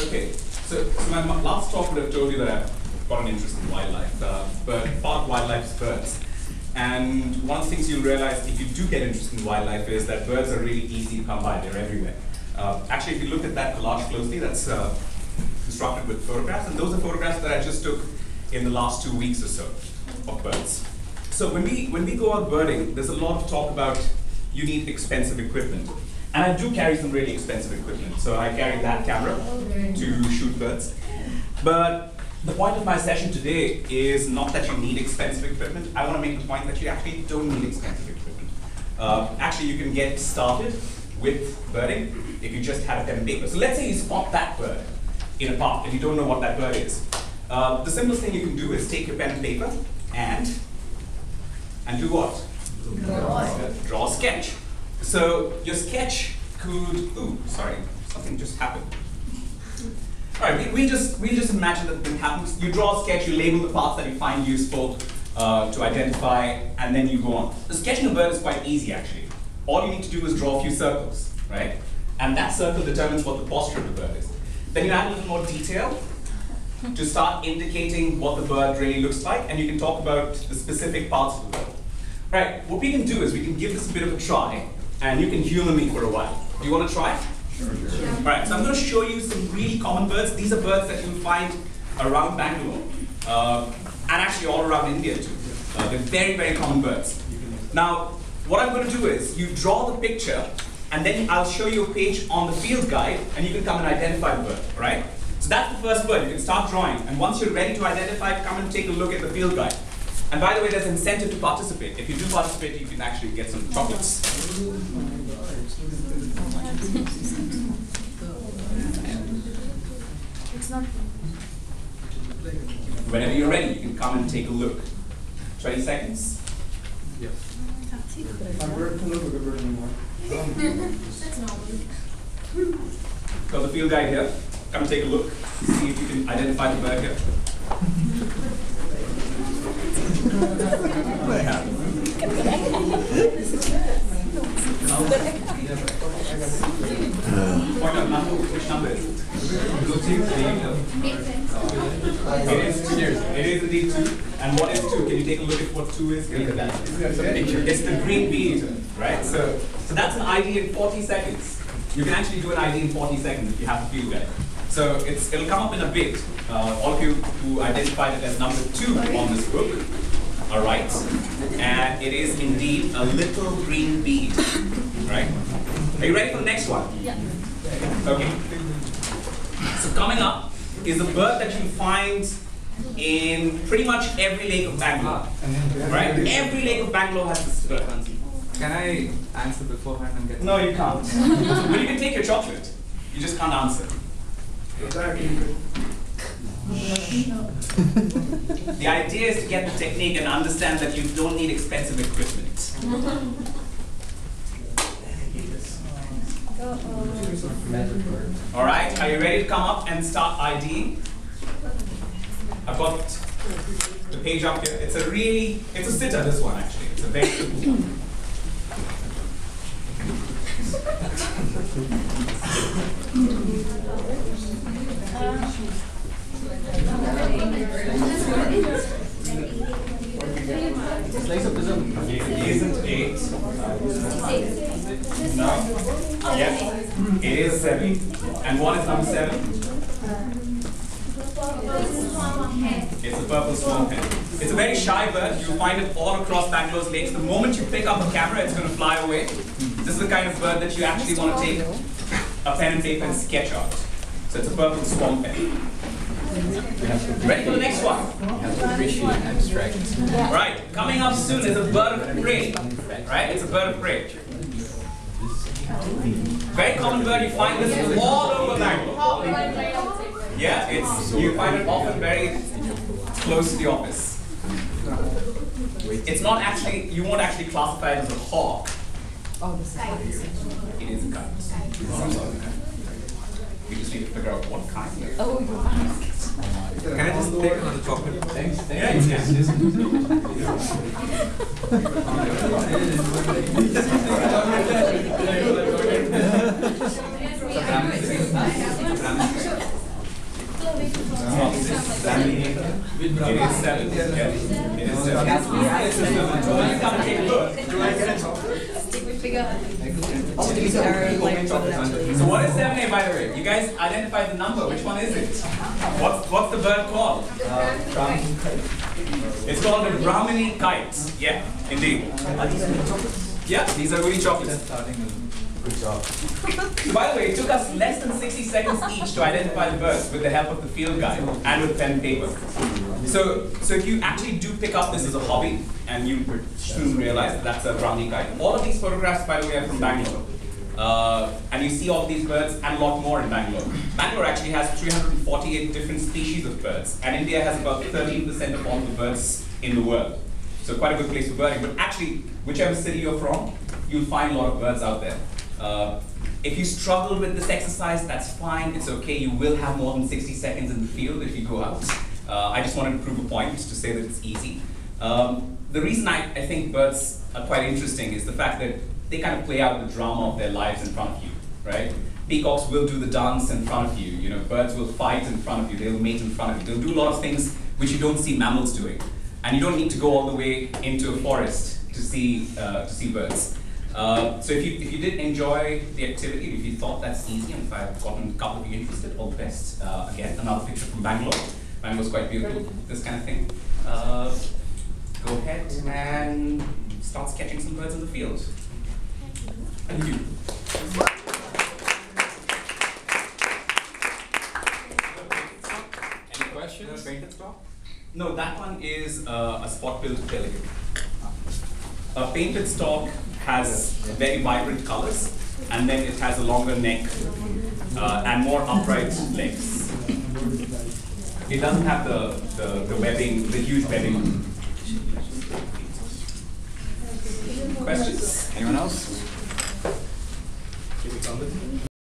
Okay, so my last talk would have told you that I've got an interest in wildlife, but part wildlife is birds. And one of the things you'll realize if you do get interested in wildlife is that birds are really easy to come by, they're everywhere. Actually, if you look at that collage closely, that's constructed with photographs, and those are photographs that I just took in the last 2 weeks or so of birds. So when we go out birding, there's a lot of talk about you need expensive equipment. And I do carry some really expensive equipment. So I carry that camera to shoot birds. But the point of my session today is not that you need expensive equipment. I want to make the point that you actually don't need expensive equipment. Actually, you can get started with birding if you just have a pen and paper. So let's say you spot that bird in a park and you don't know what that bird is. The simplest thing you can do is take your pen and paper and do what? Draw a sketch. So your sketch could, ooh, sorry, something just happened. All right, we just imagine that thing happens. You draw a sketch, you label the parts that you find useful to identify, and then you go on. The sketching a bird is quite easy, actually. All you need to do is draw a few circles, right? And that circle determines what the posture of the bird is. Then you add a little more detail to start indicating what the bird really looks like, and you can talk about the specific parts of the bird. Right, what we can do is we can give this a bit of a try, and you can humor me for a while. Do you want to try? Sure. All right, so I'm going to show you some really common birds. These are birds that you'll find around Bangalore, and actually all around India too. They're very, very common birds. Now, what I'm going to do is you draw the picture, and then I'll show you a page on the field guide, and you can come and identify the bird, all right? So that's the first bird. You can start drawing, and once you're ready to identify it, come and take a look at the field guide. And by the way, there's an incentive to participate. If you do participate, you can actually get some chocolates. Whenever you're ready, you can come and take a look. 20 seconds. Yes. I'm very familiar with the bird anymore. That's normal. Got the field guide here. Come and take a look. See if you can identify the bird here. What happened? Point out number, which number is it? It is 2. It is indeed 2. And what is 2? Can you take a look at what 2 is? Look at that. It's the green bee eater, right? So that's an ID in 40 seconds. You can actually do an ID in 40 seconds if you have the field guide. So it'll come up in a bit. All of you who identified it as number 2 on this book are right. And it is indeed a little green bead, right? Are you ready for the next one? Yeah. Okay. So coming up is a bird that you find in pretty much every lake of Bangalore, right? Every lake of Bangalore has this bird. Can I answer beforehand and get? No, you can't. But you can take your chocolate. You just can't answer. The idea is to get the technique and understand that you don't need expensive equipment. All right, are you ready to come up and start IDing? I've got the page up here. It's a sitter, this one actually. It's a very simple one. Slice of prism. It isn't 8. No. Yes. It is 7. And what is number 7? It's a purple swan hen. It's a very shy bird. You'll find it all across Bangalore's lakes. The moment you pick up a camera, it's going to fly away. This is the kind of bird that you actually want to take a pen and paper and sketch out. So it's a purple swan hen. Ready for the next one? You have to appreciate abstract. Right, coming up soon is a bird of prey. Right, it's a bird of prey. Very common bird, you find this all over Bangalore. Yeah, you find it often very close to the office. It's not actually, you won't actually classify it as a hawk. It is a kite. We just need to figure out what kind. Can I just take another chocolate? Thanks. Yeah, you can. It is 7. Yeah. It is 7. So what is 7A, by the way? You guys identify the number. Which one is it? What's the bird called? It's called a Brahmini kite. Yeah, indeed. Yeah, these are really chocolates. Good job. So by the way, it took us less than 60 seconds each to identify the birds with the help of the field guide and with pen and paper. So if you actually do pick up this as a hobby, and you soon realize that that's a Brahmini kite. All of these photographs, by the way, are from Bangalore. And you see all of these birds and a lot more in Bangalore. Bangalore actually has 348 different species of birds, and India has about 13% of all the birds in the world. So quite a good place for birding. But actually, whichever city you're from, you'll find a lot of birds out there. If you struggled with this exercise, that's fine, it's okay. You will have more than 60 seconds in the field if you go out. I just wanted to prove a point to say that it's easy. The reason I think birds are quite interesting is the fact that they kind of play out the drama of their lives in front of you, right? Peacocks will do the dance in front of you. You know, birds will fight in front of you. They'll mate in front of you. They'll do a lot of things which you don't see mammals doing. And you don't need to go all the way into a forest to see birds. So if you did enjoy the activity, if you thought that's easy, and if I've gotten a couple of you interested, all the best. Again, another picture from Bangalore. Bangalore's quite beautiful, this kind of thing. Go ahead and start sketching some birds in the field. Thank you. Any questions? Painted stock? No, that one is a spot-billed pelican. A painted stork has very vibrant colors, and then it has a longer neck and more upright legs. It doesn't have the webbing, the huge webbing on it. Questions? Anyone else?